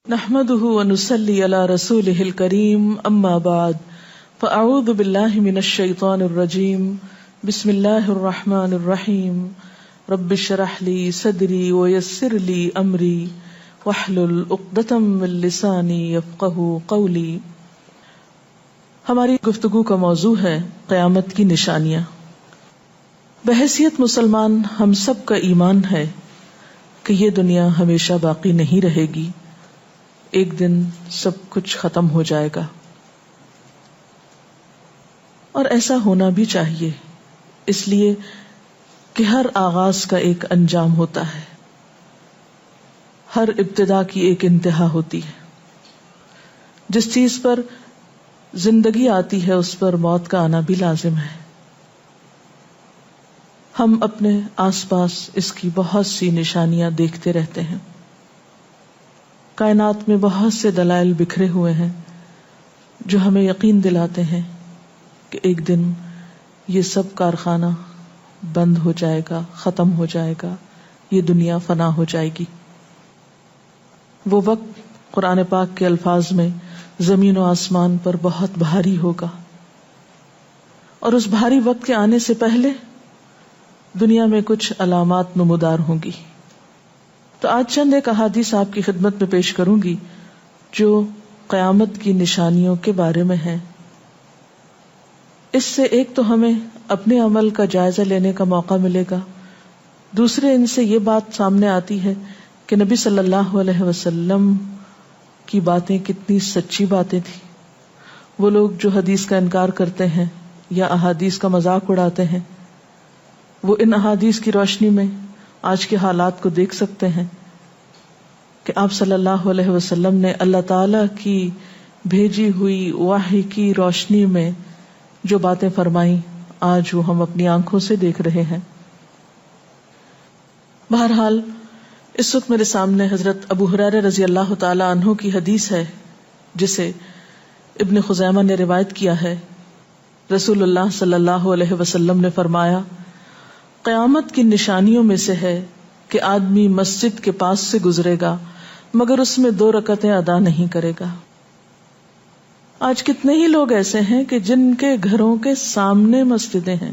نحمده ونصلي على رسوله الكريم اما بعد فاعوذ بالله من الشيطان الرجيم بسم الله الرحمن الرحيم رب اشرح لي صدري ويسر لي امري واحلل عقدة من لساني يفقهوا قولي. ہماری گفتگو کا موضوع ہے قیامت کی نشانیاں. بحیثیت مسلمان ہم سب کا ایمان ہے کہ یہ دنیا ہمیشہ باقی نہیں رہے گی، ایک دن سب کچھ ختم ہو جائے گا، اور ایسا ہونا بھی چاہیے، اس لیے کہ ہر آغاز کا ایک انجام ہوتا ہے، ہر ابتدا کی ایک انتہا ہوتی ہے. جس چیز پر زندگی آتی ہے اس پر موت کا آنا بھی لازم ہے. ہم اپنے آس پاس اس کی بہت سی نشانیاں دیکھتے رہتے ہیں. کائنات میں بہت سے دلائل بکھرے ہوئے ہیں جو ہمیں یقین دلاتے ہیں کہ ایک دن یہ سب کارخانہ بند ہو جائے گا، ختم ہو جائے گا، یہ دنیا فنا ہو جائے گی. وہ وقت قرآن پاک کے الفاظ میں زمین و آسمان پر بہت بھاری ہوگا، اور اس بھاری وقت کے آنے سے پہلے دنیا میں کچھ علامات نمودار ہوں گی. تو آج چند ایک احادیث آپ کی خدمت میں پیش کروں گی جو قیامت کی نشانیوں کے بارے میں ہیں. اس سے ایک تو ہمیں اپنے عمل کا جائزہ لینے کا موقع ملے گا، دوسرے ان سے یہ بات سامنے آتی ہے کہ نبی صلی اللہ علیہ وسلم کی باتیں کتنی سچی باتیں تھیں. وہ لوگ جو حدیث کا انکار کرتے ہیں یا احادیث کا مذاق اڑاتے ہیں، وہ ان احادیث کی روشنی میں آج کے حالات کو دیکھ سکتے ہیں کہ آپ صلی اللہ علیہ وسلم نے اللہ تعالی کی بھیجی ہوئی وحی کی روشنی میں جو باتیں فرمائیں آج وہ ہم اپنی آنکھوں سے دیکھ رہے ہیں. بہرحال اس وقت میرے سامنے حضرت ابو ہریرہ رضی اللہ تعالی عنہ کی حدیث ہے جسے ابن خزیمہ نے روایت کیا ہے. رسول اللہ صلی اللہ علیہ وسلم نے فرمایا، قیامت کی نشانیوں میں سے ہے کہ آدمی مسجد کے پاس سے گزرے گا مگر اس میں 2 رکعتیں ادا نہیں کرے گا. آج کتنے ہی لوگ ایسے ہیں کہ جن کے گھروں کے سامنے مسجدیں ہیں،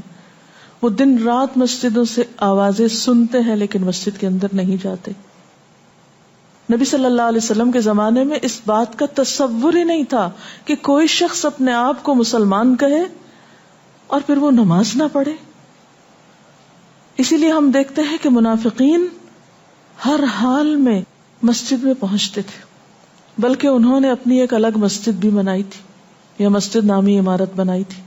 وہ دن رات مسجدوں سے آوازیں سنتے ہیں لیکن مسجد کے اندر نہیں جاتے. نبی صلی اللہ علیہ وسلم کے زمانے میں اس بات کا تصور ہی نہیں تھا کہ کوئی شخص اپنے آپ کو مسلمان کہے اور پھر وہ نماز نہ پڑھے. اسی لیے ہم دیکھتے ہیں کہ منافقین ہر حال میں مسجد میں پہنچتے تھے، بلکہ انہوں نے اپنی ایک الگ مسجد بھی بنائی تھی یا مسجد نامی عمارت بنائی تھی.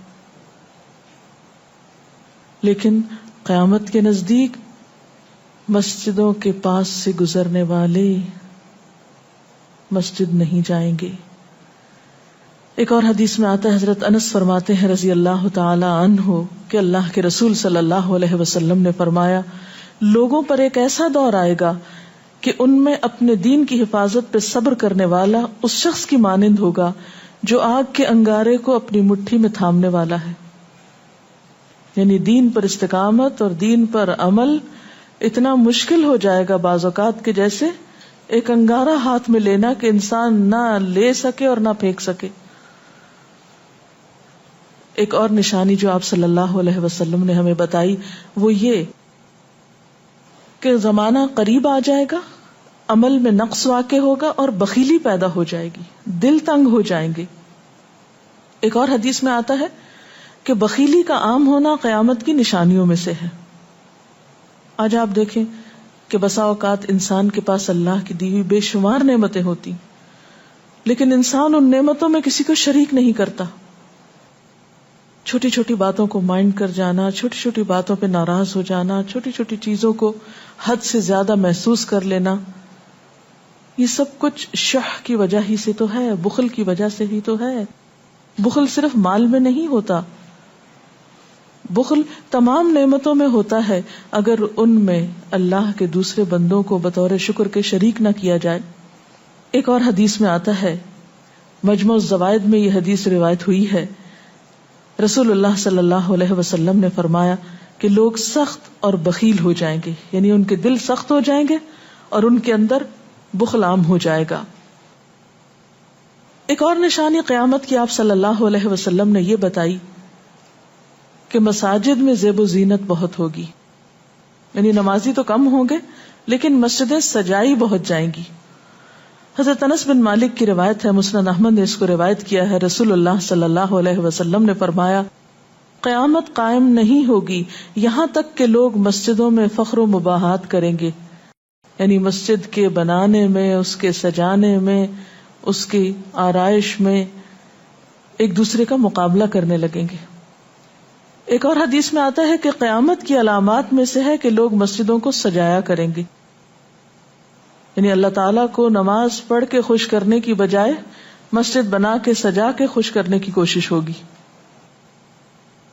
لیکن قیامت کے نزدیک مسجدوں کے پاس سے گزرنے والے مسجد نہیں جائیں گے. ایک اور حدیث میں آتا ہے، حضرت انس فرماتے ہیں رضی اللہ تعالی عنہ کہ اللہ کے رسول صلی اللہ علیہ وسلم نے فرمایا، لوگوں پر ایک ایسا دور آئے گا کہ ان میں اپنے دین کی حفاظت پہ صبر کرنے والا اس شخص کی مانند ہوگا جو آگ کے انگارے کو اپنی مٹھی میں تھامنے والا ہے. یعنی دین پر استقامت اور دین پر عمل اتنا مشکل ہو جائے گا بعض اوقات کہ جیسے ایک انگارہ ہاتھ میں لینا کہ انسان نہ لے سکے اور نہ پھینک سکے. ایک اور نشانی جو آپ صلی اللہ علیہ وسلم نے ہمیں بتائی وہ یہ کہ زمانہ قریب آ جائے گا، عمل میں نقص واقع ہوگا اور بخیلی پیدا ہو جائے گی، دل تنگ ہو جائیں گے. ایک اور حدیث میں آتا ہے کہ بخیلی کا عام ہونا قیامت کی نشانیوں میں سے ہے. آج آپ دیکھیں کہ بسا اوقات انسان کے پاس اللہ کی دی ہوئی بے شمار نعمتیں ہوتی لیکن انسان ان نعمتوں میں کسی کو شریک نہیں کرتا. چھوٹی چھوٹی باتوں کو مائنڈ کر جانا، چھوٹی چھوٹی باتوں پہ ناراض ہو جانا، چھوٹی چھوٹی چیزوں کو حد سے زیادہ محسوس کر لینا، یہ سب کچھ شح کی وجہ ہی سے تو ہے، بخل کی وجہ سے ہی تو ہے. بخل صرف مال میں نہیں ہوتا، بخل تمام نعمتوں میں ہوتا ہے اگر ان میں اللہ کے دوسرے بندوں کو بطور شکر کے شریک نہ کیا جائے. ایک اور حدیث میں آتا ہے، مجموع الزوائد میں یہ حدیث روایت ہوئی ہے، رسول اللہ صلی اللہ علیہ وسلم نے فرمایا کہ لوگ سخت اور بخیل ہو جائیں گے، یعنی ان کے دل سخت ہو جائیں گے اور ان کے اندر بخل عام ہو جائے گا. ایک اور نشانی قیامت کی آپ صلی اللہ علیہ وسلم نے یہ بتائی کہ مساجد میں زیب و زینت بہت ہوگی، یعنی نمازی تو کم ہوں گے لیکن مسجدیں سجائی بہت جائیں گی. حضرت انس بن مالک کی روایت ہے، مسند احمد نے اس کو روایت کیا ہے، رسول اللہ صلی اللہ علیہ وسلم نے فرمایا قیامت قائم نہیں ہوگی یہاں تک کہ لوگ مسجدوں میں فخر و مباحات کریں گے، یعنی مسجد کے بنانے میں، اس کے سجانے میں، اس کی آرائش میں ایک دوسرے کا مقابلہ کرنے لگیں گے. ایک اور حدیث میں آتا ہے کہ قیامت کی علامات میں سے ہے کہ لوگ مسجدوں کو سجایا کریں گے، یعنی اللہ تعالیٰ کو نماز پڑھ کے خوش کرنے کی بجائے مسجد بنا کے سجا کے خوش کرنے کی کوشش ہوگی.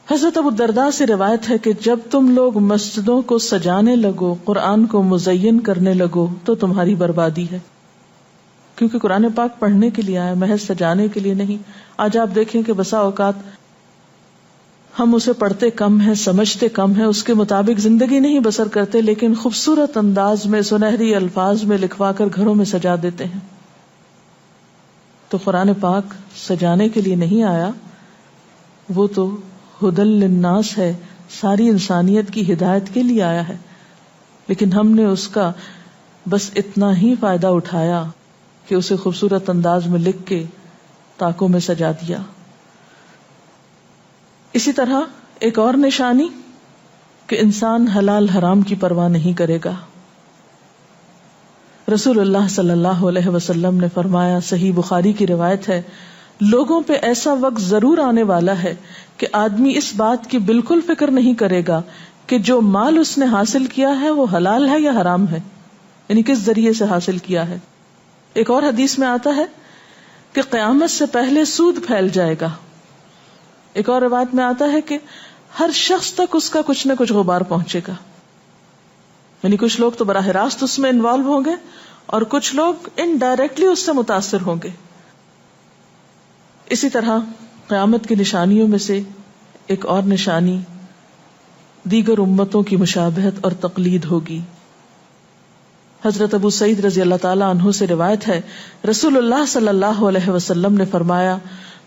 حضرت ابو الدرداء سے روایت ہے کہ جب تم لوگ مسجدوں کو سجانے لگو، قرآن کو مزین کرنے لگو تو تمہاری بربادی ہے، کیونکہ قرآن پاک پڑھنے کے لیے آیا، محض سجانے کے لیے نہیں. آج آپ دیکھیں کہ بسا اوقات ہم اسے پڑھتے کم ہیں، سمجھتے کم ہیں، اس کے مطابق زندگی نہیں بسر کرتے، لیکن خوبصورت انداز میں سنہری الفاظ میں لکھوا کر گھروں میں سجا دیتے ہیں. تو قرآن پاک سجانے کے لیے نہیں آیا، وہ تو ہدی للناس ہے، ساری انسانیت کی ہدایت کے لیے آیا ہے، لیکن ہم نے اس کا بس اتنا ہی فائدہ اٹھایا کہ اسے خوبصورت انداز میں لکھ کے طاقوں میں سجا دیا. اسی طرح ایک اور نشانی کہ انسان حلال حرام کی پرواہ نہیں کرے گا. رسول اللہ صلی اللہ علیہ وسلم نے فرمایا، صحیح بخاری کی روایت ہے، لوگوں پہ ایسا وقت ضرور آنے والا ہے کہ آدمی اس بات کی بالکل فکر نہیں کرے گا کہ جو مال اس نے حاصل کیا ہے وہ حلال ہے یا حرام ہے، یعنی کس ذریعے سے حاصل کیا ہے. ایک اور حدیث میں آتا ہے کہ قیامت سے پہلے سود پھیل جائے گا. ایک اور روایت میں آتا ہے کہ ہر شخص تک اس کا کچھ نہ کچھ غبار پہنچے گا، یعنی کچھ لوگ تو براہ راست اس میں انوالو ہوں گے اور کچھ لوگ انڈائریکٹلی اس سے متاثر ہوں گے. اسی طرح قیامت کی نشانیوں میں سے ایک اور نشانی دیگر امتوں کی مشابہت اور تقلید ہوگی. حضرت ابو سعید رضی اللہ تعالی عنہ سے روایت ہے، رسول اللہ صلی اللہ علیہ وسلم نے فرمایا،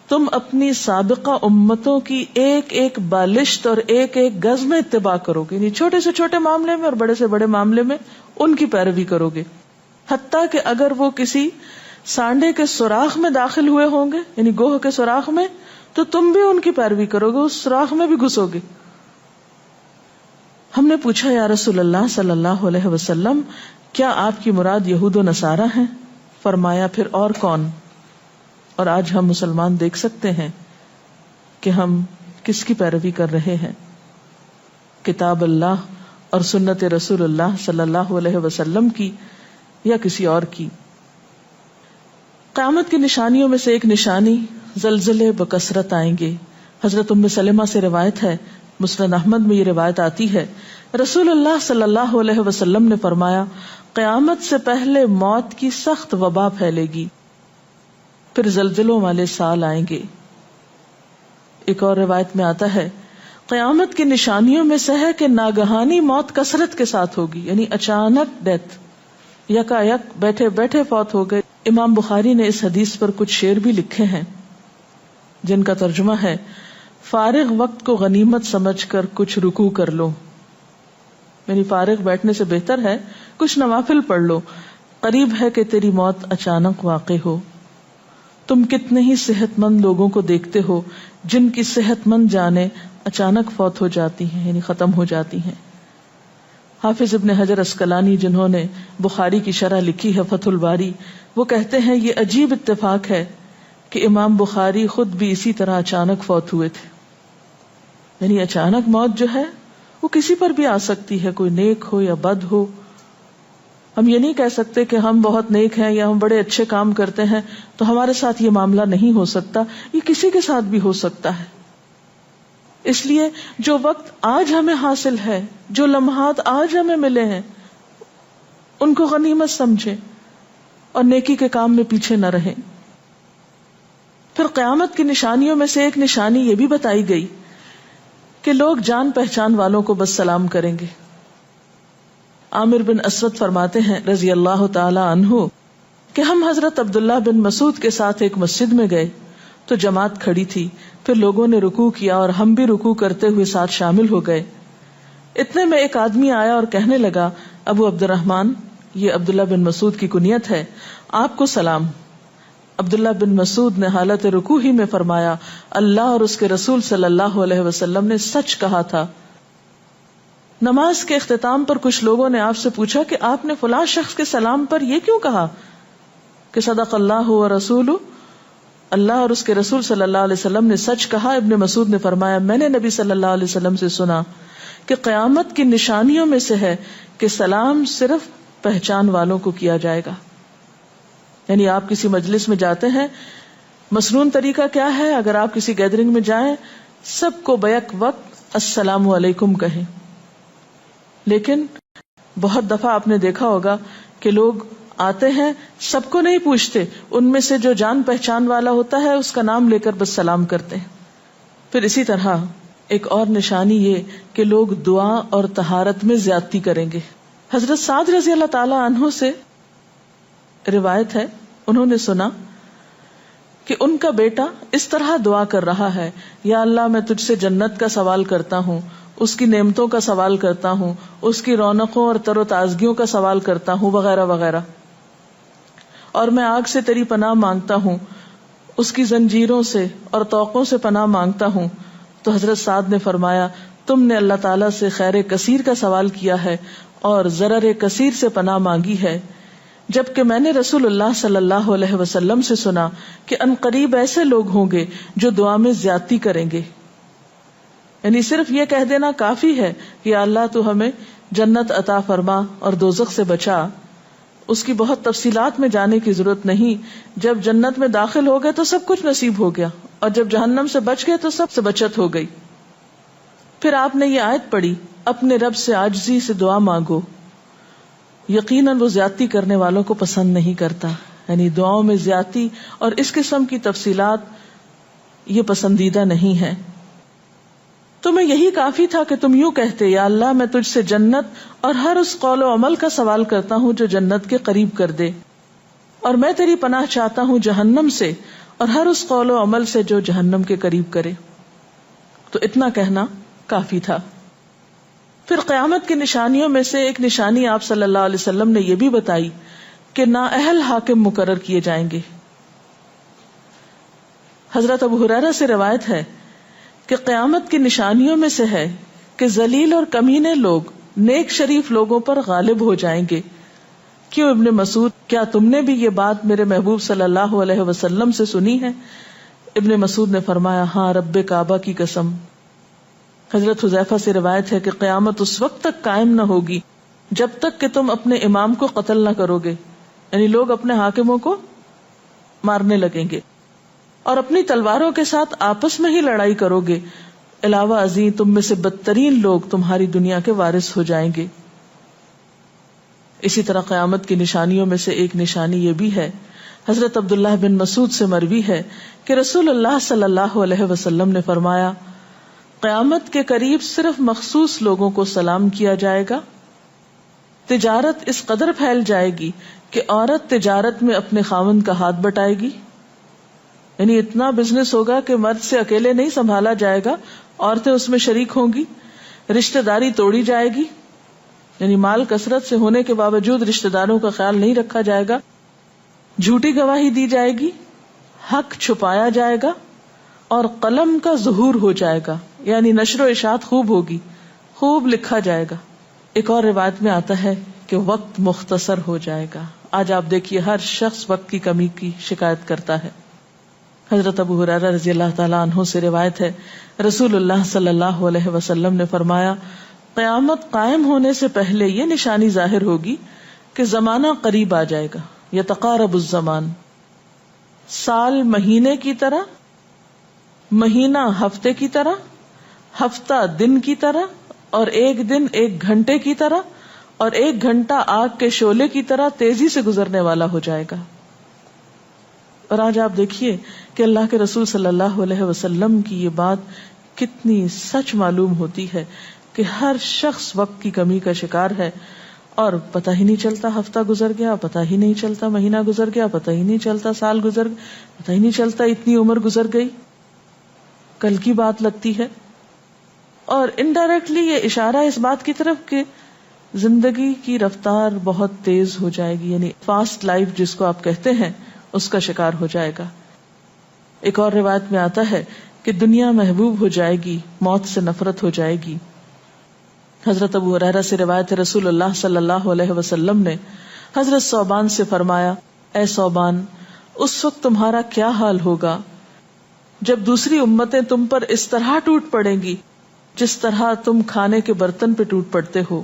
تم اپنی سابقہ امتوں کی ایک ایک بالشت اور ایک ایک گز میں اتباع کرو گے، یعنی چھوٹے سے چھوٹے معاملے میں اور بڑے سے بڑے معاملے میں ان کی پیروی کرو گے، حتیٰ کہ اگر وہ کسی سانڈے کے سوراخ میں داخل ہوئے ہوں گے، یعنی گوہ کے سوراخ میں، تو تم بھی ان کی پیروی کرو گے، اس سوراخ میں بھی گھسو گے. ہم نے پوچھا، یا رسول اللہ صلی اللہ علیہ وسلم، کیا آپ کی مراد یہود و نصارہ ہیں؟ فرمایا، پھر اور کون؟ اور آج ہم مسلمان دیکھ سکتے ہیں کہ ہم کس کی پیروی کر رہے ہیں، کتاب اللہ اور سنت رسول اللہ صلی اللہ علیہ وسلم کی یا کسی اور کی. قیامت کی نشانیوں میں سے ایک نشانی زلزلے بکثرت آئیں گے. حضرت ام سلمہ سے روایت ہے، مسند احمد میں یہ روایت آتی ہے، رسول اللہ صلی اللہ علیہ وسلم نے فرمایا، قیامت سے پہلے موت کی سخت وبا پھیلے گی، پھر زلزلوں والے سال آئیں گے. ایک اور روایت میں آتا ہے، قیامت کی نشانیوں میں سے ہے کہ ناگہانی موت کثرت کے ساتھ ہوگی، یعنی اچانک ڈیتھ، یکا یک بیٹھے بیٹھے فوت ہو گئے. امام بخاری نے اس حدیث پر کچھ شعر بھی لکھے ہیں جن کا ترجمہ ہے، فارغ وقت کو غنیمت سمجھ کر کچھ رکوع کر لو، یعنی فارغ بیٹھنے سے بہتر ہے کچھ نوافل پڑھ لو، قریب ہے کہ تیری موت اچانک واقع ہو. تم کتنے ہی صحت مند لوگوں کو دیکھتے ہو جن کی صحت مند جانیں اچانک فوت ہو جاتی ہیں، یعنی ختم ہو جاتی ہیں. حافظ ابن حجر عسقلانی جنہوں نے بخاری کی شرح لکھی ہے فتح الباری، وہ کہتے ہیں یہ عجیب اتفاق ہے کہ امام بخاری خود بھی اسی طرح اچانک فوت ہوئے تھے. یعنی اچانک موت جو ہے وہ کسی پر بھی آ سکتی ہے، کوئی نیک ہو یا بد ہو. ہم یہ نہیں کہہ سکتے کہ ہم بہت نیک ہیں یا ہم بڑے اچھے کام کرتے ہیں تو ہمارے ساتھ یہ معاملہ نہیں ہو سکتا، یہ کسی کے ساتھ بھی ہو سکتا ہے. اس لیے جو وقت آج ہمیں حاصل ہے، جو لمحات آج ہمیں ملے ہیں، ان کو غنیمت سمجھیں اور نیکی کے کام میں پیچھے نہ رہیں. پھر قیامت کی نشانیوں میں سے ایک نشانی یہ بھی بتائی گئی کہ لوگ جان پہچان والوں کو بس سلام کریں گے. عامر بن اسود فرماتے ہیں رضی اللہ تعالی عنہ، کہ ہم حضرت عبداللہ بن مسعود کے ساتھ ایک مسجد میں گئے تو جماعت کھڑی تھی، پھر لوگوں نے رکوع کیا اور ہم بھی رکوع کرتے ہوئے ساتھ شامل ہو گئے۔ اتنے میں ایک آدمی آیا اور کہنے لگا، ابو عبد الرحمن، یہ عبداللہ بن مسعود کی کنیت ہے، آپ کو سلام۔ عبداللہ بن مسعود نے حالت رکوع ہی میں فرمایا، اللہ اور اس کے رسول صلی اللہ علیہ وسلم نے سچ کہا تھا۔ نماز کے اختتام پر کچھ لوگوں نے آپ سے پوچھا کہ آپ نے فلاں شخص کے سلام پر یہ کیوں کہا کہ صدق اللہ و رسول، اللہ اور اس کے رسول صلی اللہ علیہ وسلم نے سچ کہا۔ ابن مسعود نے فرمایا، میں نے نبی صلی اللہ علیہ وسلم سے سنا کہ قیامت کی نشانیوں میں سے ہے کہ سلام صرف پہچان والوں کو کیا جائے گا۔ یعنی آپ کسی مجلس میں جاتے ہیں، مسنون طریقہ کیا ہے؟ اگر آپ کسی گیدرنگ میں جائیں، سب کو بیک وقت السلام علیکم کہیں، لیکن بہت دفعہ آپ نے دیکھا ہوگا کہ لوگ آتے ہیں، سب کو نہیں پوچھتے، ان میں سے جو جان پہچان والا ہوتا ہے اس کا نام لے کر بس سلام کرتے ہیں۔ پھر اسی طرح ایک اور نشانی یہ کہ لوگ دعا اور طہارت میں زیادتی کریں گے۔ حضرت سعد رضی اللہ تعالی عنہ سے روایت ہے، انہوں نے سنا کہ ان کا بیٹا اس طرح دعا کر رہا ہے، یا اللہ میں تجھ سے جنت کا سوال کرتا ہوں، اس کی نعمتوں کا سوال کرتا ہوں، اس کی رونقوں اور تر و تازگیوں کا سوال کرتا ہوں، وغیرہ وغیرہ، اور میں آگ سے تیری پناہ مانگتا ہوں، اس کی زنجیروں سے اور طوقوں سے پناہ مانگتا ہوں۔ تو حضرت سعد نے فرمایا، تم نے اللہ تعالیٰ سے خیر کثیر کا سوال کیا ہے اور ضرر کثیر سے پناہ مانگی ہے، جبکہ میں نے رسول اللہ صلی اللہ علیہ وسلم سے سنا کہ ان قریب ایسے لوگ ہوں گے جو دعا میں زیادتی کریں گے۔ یعنی صرف یہ کہہ دینا کافی ہے کہ اللہ تو ہمیں جنت عطا فرما اور دوزخ سے بچا، اس کی بہت تفصیلات میں جانے کی ضرورت نہیں۔ جب جنت میں داخل ہو گئے تو سب کچھ نصیب ہو گیا، اور جب جہنم سے بچ گئے تو سب سے بچت ہو گئی۔ پھر آپ نے یہ آیت پڑھی، اپنے رب سے عاجزی سے دعا مانگو، یقیناً وہ زیادتی کرنے والوں کو پسند نہیں کرتا۔ یعنی دعاؤں میں زیادتی اور اس قسم کی تفصیلات یہ پسندیدہ نہیں ہے۔ تمہیں یہی کافی تھا کہ تم یوں کہتے، یا اللہ میں تجھ سے جنت اور ہر اس قول و عمل کا سوال کرتا ہوں جو جنت کے قریب کر دے، اور میں تیری پناہ چاہتا ہوں جہنم سے اور ہر اس قول و عمل سے جو جہنم کے قریب کرے۔ تو اتنا کہنا کافی تھا۔ پھر قیامت کی نشانیوں میں سے ایک نشانی آپ صلی اللہ علیہ وسلم نے یہ بھی بتائی کہ نااہل حاکم مقرر کیے جائیں گے۔ حضرت ابو ہریرہ سے روایت ہے کہ قیامت کی نشانیوں میں سے ہے کہ ذلیل اور کمینے لوگ نیک شریف لوگوں پر غالب ہو جائیں گے۔ کیوں ابن مسعود، کیا تم نے بھی یہ بات میرے محبوب صلی اللہ علیہ وسلم سے سنی ہے؟ ابن مسعود نے فرمایا، ہاں رب کعبہ کی قسم۔ حضرت حذیفہ سے روایت ہے کہ قیامت اس وقت تک قائم نہ ہوگی جب تک کہ تم اپنے امام کو قتل نہ کرو گے، یعنی لوگ اپنے حاکموں کو مارنے لگیں گے اور اپنی تلواروں کے ساتھ آپس میں ہی لڑائی کرو گے، علاوہ ازیں تم میں سے بدترین لوگ تمہاری دنیا کے وارث ہو جائیں گے۔ اسی طرح قیامت کی نشانیوں میں سے ایک نشانی یہ بھی ہے، حضرت عبداللہ بن مسعود سے مروی ہے کہ رسول اللہ صلی اللہ علیہ وسلم نے فرمایا، قیامت کے قریب صرف مخصوص لوگوں کو سلام کیا جائے گا، تجارت اس قدر پھیل جائے گی کہ عورت تجارت میں اپنے خاوند کا ہاتھ بٹائے گی، یعنی اتنا بزنس ہوگا کہ مرد سے اکیلے نہیں سنبھالا جائے گا، عورتیں اس میں شریک ہوں گی، رشتہ داری توڑی جائے گی، یعنی مال کثرت سے ہونے کے باوجود رشتہ داروں کا خیال نہیں رکھا جائے گا، جھوٹی گواہی دی جائے گی، حق چھپایا جائے گا، اور قلم کا ظہور ہو جائے گا، یعنی نشر و اشاعت خوب ہوگی، خوب لکھا جائے گا۔ ایک اور روایت میں آتا ہے کہ وقت مختصر ہو جائے گا۔ آج آپ دیکھیے ہر شخص وقت کی کمی کی شکایت کرتا ہے۔ حضرت ابو ہریرہ رضی اللہ تعالیٰ عنہ سے روایت ہے، رسول اللہ صلی اللہ علیہ وسلم نے فرمایا، قیامت قائم ہونے سے پہلے یہ نشانی ظاہر ہوگی کہ زمانہ قریب آ جائے گا، یتقارب الزمان، سال مہینے کی طرح، مہینہ ہفتے کی طرح، ہفتہ دن کی طرح، اور ایک دن ایک گھنٹے کی طرح، اور ایک گھنٹہ آگ کے شعلے کی طرح تیزی سے گزرنے والا ہو جائے گا۔ اور آج آپ دیکھیے کہ اللہ کے رسول صلی اللہ علیہ وسلم کی یہ بات کتنی سچ معلوم ہوتی ہے کہ ہر شخص وقت کی کمی کا شکار ہے، اور پتہ ہی نہیں چلتا ہفتہ گزر گیا، پتہ ہی نہیں چلتا مہینہ گزر گیا، پتہ ہی نہیں چلتا سال گزر گیا، پتہ ہی نہیں چلتا اتنی عمر گزر گئی، کل کی بات لگتی ہے. اور انڈائریکٹلی یہ اشارہ اس بات کی طرف کہ زندگی کی رفتار بہت تیز ہو جائے گی، یعنی فاسٹ لائف جس کو آپ کہتے ہیں اس کا شکار ہو جائے گا. ایک اور روایت میں آتا ہے کہ دنیا محبوب ہو جائے گی، موت سے نفرت ہو جائے گی. حضرت ابو ہریرہ سے روایت ہے رسول اللہ صلی اللہ علیہ وسلم نے حضرت ثوبان سے فرمایا، اے ثوبان، اس وقت تمہارا کیا حال ہوگا جب دوسری امتیں تم پر اس طرح ٹوٹ پڑیں گی جس طرح تم کھانے کے برتن پہ ٹوٹ پڑتے ہو.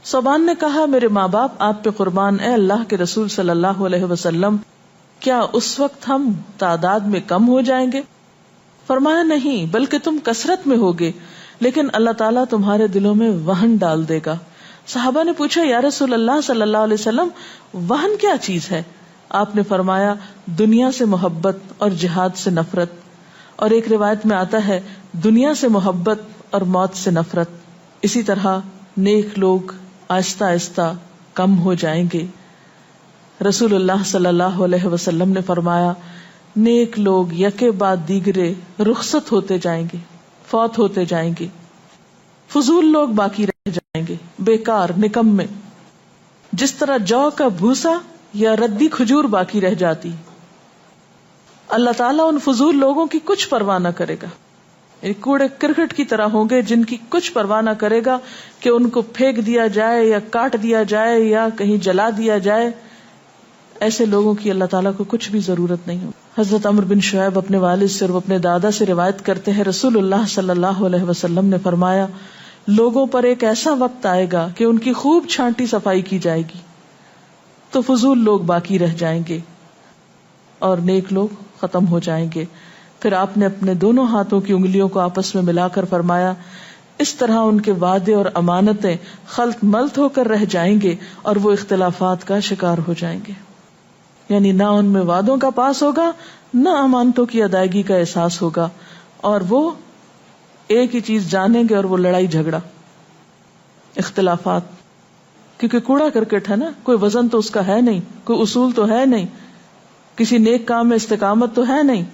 ثوبان نے کہا، میرے ماں باپ آپ پہ قربان، اے اللہ کے رسول صلی اللہ علیہ وسلم، کیا اس وقت ہم تعداد میں کم ہو جائیں گے؟ فرمایا، نہیں، بلکہ تم کثرت میں ہوگے، لیکن اللہ تعالیٰ تمہارے دلوں میں وہن ڈال دے گا. صحابہ نے پوچھا، یا رسول اللہ صلی اللہ علیہ وسلم، وہن کیا چیز ہے؟ آپ نے فرمایا، دنیا سے محبت اور جہاد سے نفرت. اور ایک روایت میں آتا ہے، دنیا سے محبت اور موت سے نفرت. اسی طرح نیک لوگ آہستہ آہستہ کم ہو جائیں گے. رسول اللہ صلی اللہ علیہ وسلم نے فرمایا، نیک لوگ یکے بعد دیگرے رخصت ہوتے جائیں گے، فوت ہوتے جائیں گے. فضول لوگ باقی رہ جائیں گے، بیکار، نکمے، جس طرح جو کا بھوسا یا ردی کھجور باقی رہ جاتی. اللہ تعالیٰ ان فضول لوگوں کی کچھ پرواہ نہ کرے گا، کوڑے کرکٹ کی طرح ہوں گے جن کی کچھ پرواہ نہ کرے گا کہ ان کو پھینک دیا جائے یا کاٹ دیا جائے یا کہیں جلا دیا جائے. ایسے لوگوں کی اللہ تعالیٰ کو کچھ بھی ضرورت نہیں ہوگی. حضرت عمرو بن شعیب اپنے والد سے اور اپنے دادا سے روایت کرتے ہیں، رسول اللہ صلی اللہ علیہ وسلم نے فرمایا، لوگوں پر ایک ایسا وقت آئے گا کہ ان کی خوب چھانٹی صفائی کی جائے گی تو فضول لوگ باقی رہ جائیں گے اور نیک لوگ ختم ہو جائیں گے. پھر آپ نے اپنے دونوں ہاتھوں کی انگلیوں کو آپس میں ملا کر فرمایا، اس طرح ان کے وعدے اور امانتیں خلط ملط ہو کر رہ جائیں گے اور وہ اختلافات کا شکار ہو جائیں گے. یعنی نہ ان میں وعدوں کا پاس ہوگا، نہ امانتوں کی ادائیگی کا احساس ہوگا، اور وہ ایک ہی چیز جانیں گے اور وہ لڑائی جھگڑا، اختلافات. کیونکہ کوڑا کرکٹ ہے نا، کوئی وزن تو اس کا ہے نہیں، کوئی اصول تو ہے نہیں، کسی نیک کام میں استقامت تو ہے نہیں،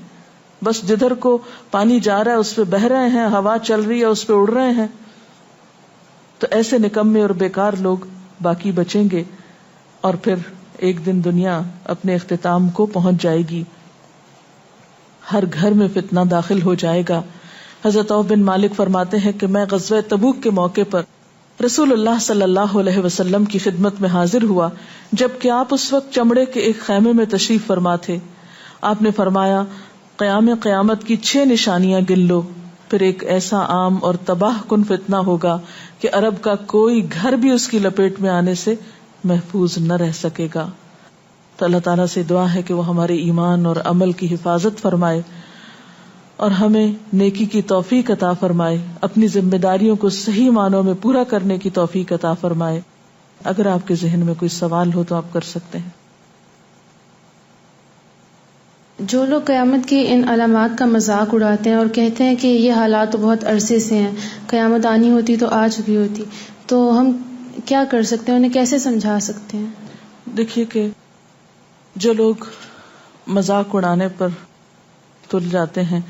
بس جدھر کو پانی جا رہا ہے اس پہ بہ رہے ہیں، ہوا چل رہی ہے اس پہ اڑ رہے ہیں. تو ایسے نکمے اور بیکار لوگ باقی بچیں گے اور پھر ایک دن دنیا اپنے اختتام کو پہنچ جائے گی. ہر گھر میں فتنہ داخل ہو جائے گا. حضرت عوف بن مالک فرماتے ہیں کہ میں غزوہ تبوک کے موقع پر رسول اللہ صلی اللہ علیہ وسلم کی خدمت میں حاضر ہوا، جبکہ آپ اس وقت چمڑے کے ایک خیمے میں تشریف فرما تھے. آپ نے فرمایا، قیامت کی 6 نشانیاں گن لو. پھر ایک ایسا عام اور تباہ کن فتنہ ہوگا کہ عرب کا کوئی گھر بھی اس کی لپیٹ میں آنے سے محفوظ نہ رہ سکے گا. تو اللہ تعالیٰ سے دعا ہے کہ وہ ہمارے ایمان اور عمل کی حفاظت فرمائے اور ہمیں نیکی کی توفیق عطا فرمائے، اپنی ذمہ داریوں کو صحیح معنوں میں پورا کرنے کی توفیق عطا فرمائے. اگر آپ کے ذہن میں کوئی سوال ہو تو آپ کر سکتے ہیں. جو لوگ قیامت کی ان علامات کا مذاق اڑاتے ہیں اور کہتے ہیں کہ یہ حالات تو بہت عرصے سے ہیں، قیامت آنی ہوتی تو آ چکی ہوتی، تو ہم کیا کر سکتے ہیں، انہیں کیسے سمجھا سکتے ہیں؟ دیکھیے کہ جو لوگ مذاق اڑانے پر تل جاتے ہیں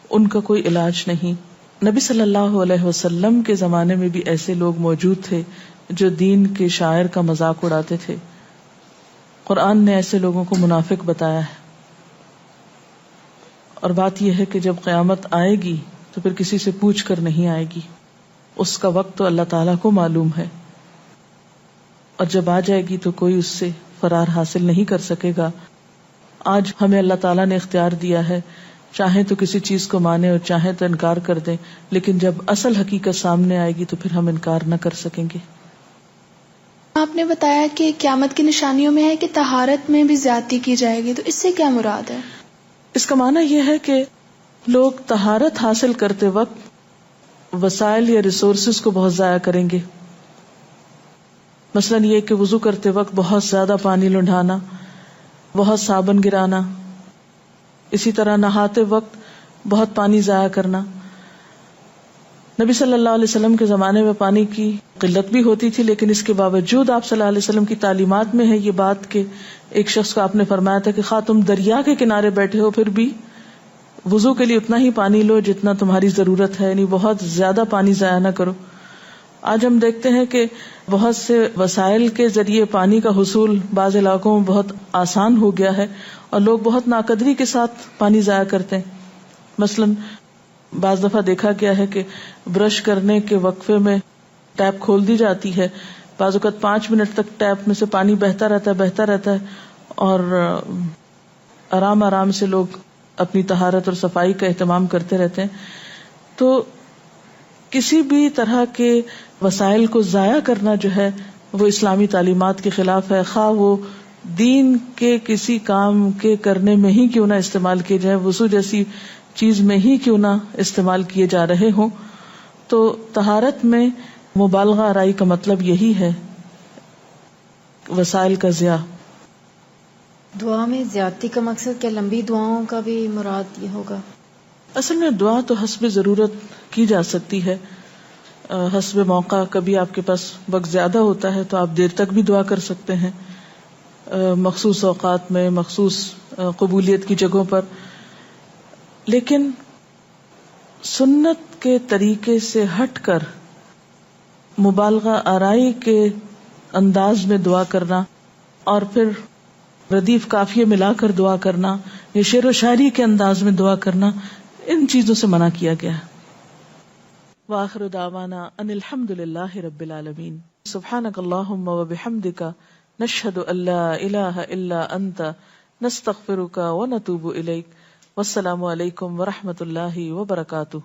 ان کا کوئی علاج نہیں. نبی صلی اللہ علیہ وسلم کے زمانے میں بھی ایسے لوگ موجود تھے جو دین کے شاعر کا مذاق اڑاتے تھے. قرآن نے ایسے لوگوں کو منافق بتایا ہے. اور بات یہ ہے کہ جب قیامت آئے گی تو پھر کسی سے پوچھ کر نہیں آئے گی، اس کا وقت تو اللہ تعالیٰ کو معلوم ہے، اور جب آ جائے گی تو کوئی اس سے فرار حاصل نہیں کر سکے گا. آج ہمیں اللہ تعالیٰ نے اختیار دیا ہے، چاہیں تو کسی چیز کو مانیں اور چاہیں تو انکار کر دیں، لیکن جب اصل حقیقت سامنے آئے گی تو پھر ہم انکار نہ کر سکیں گے. آپ نے بتایا کہ قیامت کی نشانیوں میں ہے کہ طہارت میں بھی زیادتی کی جائے گی، تو اس سے کیا مراد ہے؟ اس کا معنی یہ ہے کہ لوگ طہارت حاصل کرتے وقت وسائل یا ریسورسز کو بہت ضائع کریں گے. مثلاً یہ کہ وضو کرتے وقت بہت زیادہ پانی لنڈھانا، بہت صابن گرانا، اسی طرح نہاتے وقت بہت پانی ضائع کرنا، نبی صلی اللہ علیہ وسلم کے زمانے میں پانی کی قلت بھی ہوتی تھی، لیکن اس کے باوجود آپ صلی اللہ علیہ وسلم کی تعلیمات میں ہے یہ بات کہ ایک شخص کو آپ نے فرمایا تھا کہ خواہ تم دریا کے کنارے بیٹھے ہو پھر بھی وضو کے لیے اتنا ہی پانی لو جتنا تمہاری ضرورت ہے، یعنی بہت زیادہ پانی ضائع نہ کرو. آج ہم دیکھتے ہیں کہ بہت سے وسائل کے ذریعے پانی کا حصول بعض علاقوں میں بہت آسان ہو گیا ہے اور لوگ بہت ناقدری کے ساتھ پانی ضائع کرتے ہیں. مثلاً بعض دفعہ دیکھا گیا ہے کہ برش کرنے کے وقفے میں ٹیپ کھول دی جاتی ہے، بعض اوقات 5 منٹ تک ٹیپ میں سے پانی بہتا رہتا ہے اور آرام آرام سے لوگ اپنی طہارت اور صفائی کا اہتمام کرتے رہتے ہیں. تو کسی بھی طرح کے وسائل کو ضائع کرنا جو ہے وہ اسلامی تعلیمات کے خلاف ہے، خواہ وہ دین کے کسی کام کے کرنے میں ہی کیوں نہ استعمال کیے جائے، وضو جیسی چیز میں ہی کیوں نہ استعمال کیے جا رہے ہوں. تو طہارت میں مبالغہ آرائی کا مطلب یہی ہے، وسائل کا ضیاع. دعا میں زیادتی کا مقصد کیا لمبی دعاؤں کا بھی مراد یہ ہوگا؟ اصل میں دعا تو حسب ضرورت کی جا سکتی ہے، حسب موقع. کبھی آپ کے پاس وقت زیادہ ہوتا ہے تو آپ دیر تک بھی دعا کر سکتے ہیں، مخصوص اوقات میں، مخصوص قبولیت کی جگہوں پر. لیکن سنت کے طریقے سے ہٹ کر مبالغہ آرائی کے انداز میں دعا کرنا اور پھر ردیف قافیے ملا کر دعا کرنا یا شعر و شاعری کے انداز میں دعا کرنا، ان چیزوں سے منع کیا گیا ہے. وآخر دعوانا ان الحمد للہ رب العالمین. سبحانک اللہم وبحمدک نشہد ان لا الہ الا انت نستغفرک ونتوب الیک. والسلام علیکم ورحمۃ اللہ وبرکاتہ.